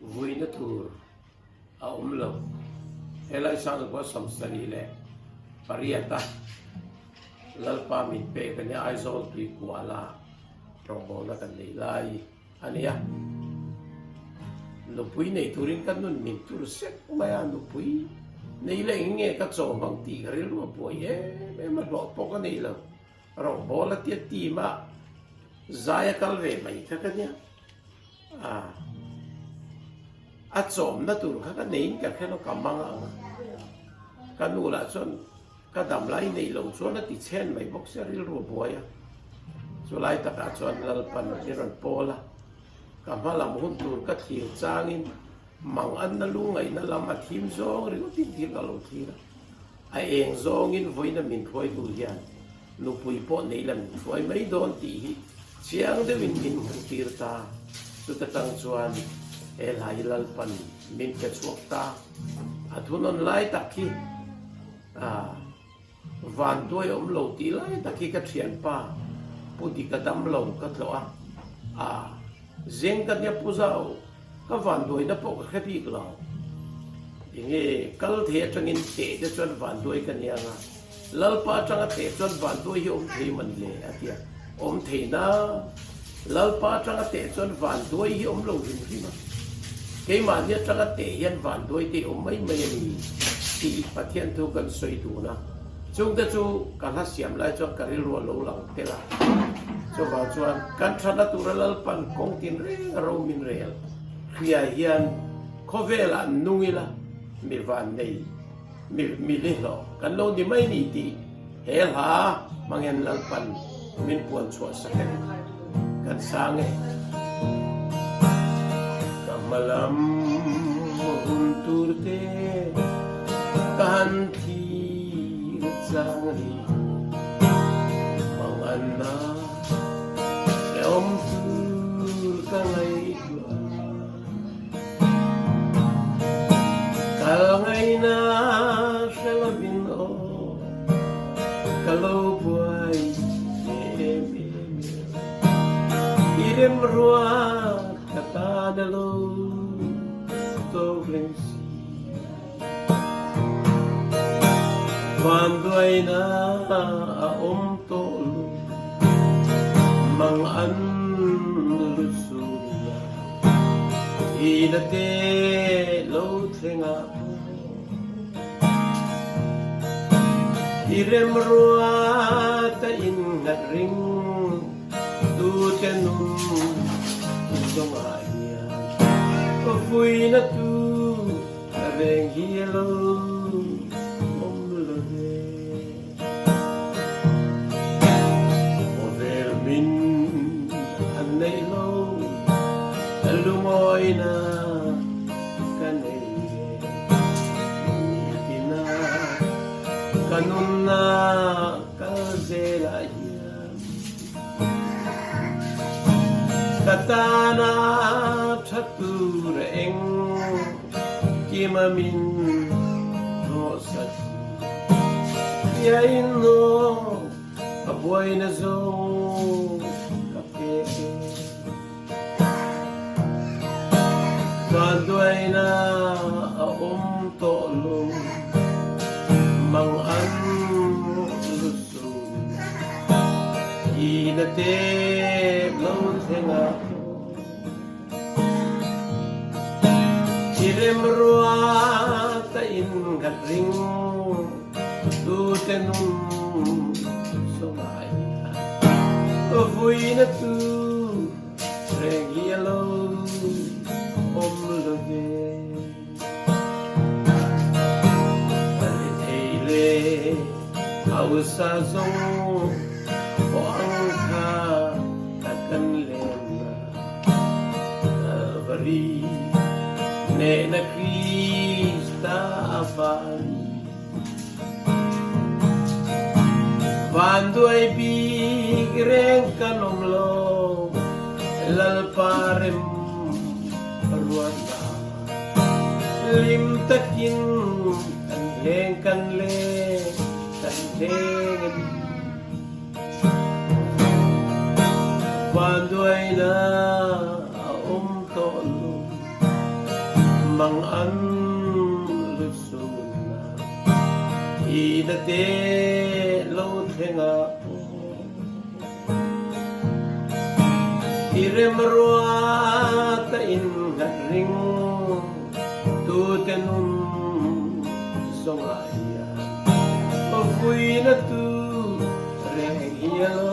Vuina tur awmlo helai sang ko samsari le pariata lalpa min pe kan ya aizol pi kuala rombo na kan nei lai ania lupui nei turin kan nun min tur sek maya lupui nei le nge ka cho bang ti ril lo poi me ma lo po ka nei lo rombo la ti ti ma zaya kal ve mai ka kan ya at som na tur ka nei ka khelo kamanga kanula chon ka dam lai nei lo chon na ti chen mai bok se ril ro boya so lai ta ka chon lalpan ni ron pola kamala mun tur ka thir changin mang an na lungai na lama thim zong ri tin thir ka lo thira a eng zong in voina min khoi tu hian nu pui po nei lam khoi mai don ti hi chiang de min min tir ta su ta tang chuan e lai lalpan min ke chuak ta athunon lai ta ki van đuôi om lo ti lai ta ki ka thian pa pu di ka dam lo ka tlo zeng ka nya pu zao ka van đuôi na po ka khapi lo inge kal the changin te de chon van đuôi ka nya nga lalpa changa te chon van đuôi hi om thei man le atia om thei na lalpa changa te chon van đuôi hi om lo rim ri ma ke ma nya changa te hian van đuôi te om mai mai ni ti pathian thu kan soi tu na chung te chu kan ha siam lai cho ka ril lo lang te la cho ba chuan kan thana tu ral pan kong tin re ro min rel khia hian khovela nungila mi van nei mi le lo kan lo ni mai ni ti hel ha mangen lal pan min puan chua saken kan sange kamalam hunturte kan Sangri mangana om tur kalai tua kalai na shalabin o kalau buai irem ruang kata dalo to glensi van đuôi na om to lu mang an lu su ina te lo thenga irem rua ta in na ring tu tenum song aia ko Vuina tu reng hielo Lumoina kanei tina kanuna kazela katana chatura eng kimamin rosat yaino abuena zo van đuôi na om to lu mang an lu su ina te lo thenga irem rua ta in gat ring tu tenum somai Vuina tu reng hielo om lo ve ale au sa zong o ang kha takan lena vari ne na Krista afani van đuôi bi greng kanom lo lalparem ruanda lim takin kan leng van đuôi na om to lu mang an lusuna ina te lo thenga iremrua ta in ring tu tenun songaya Vuina tu reng hielo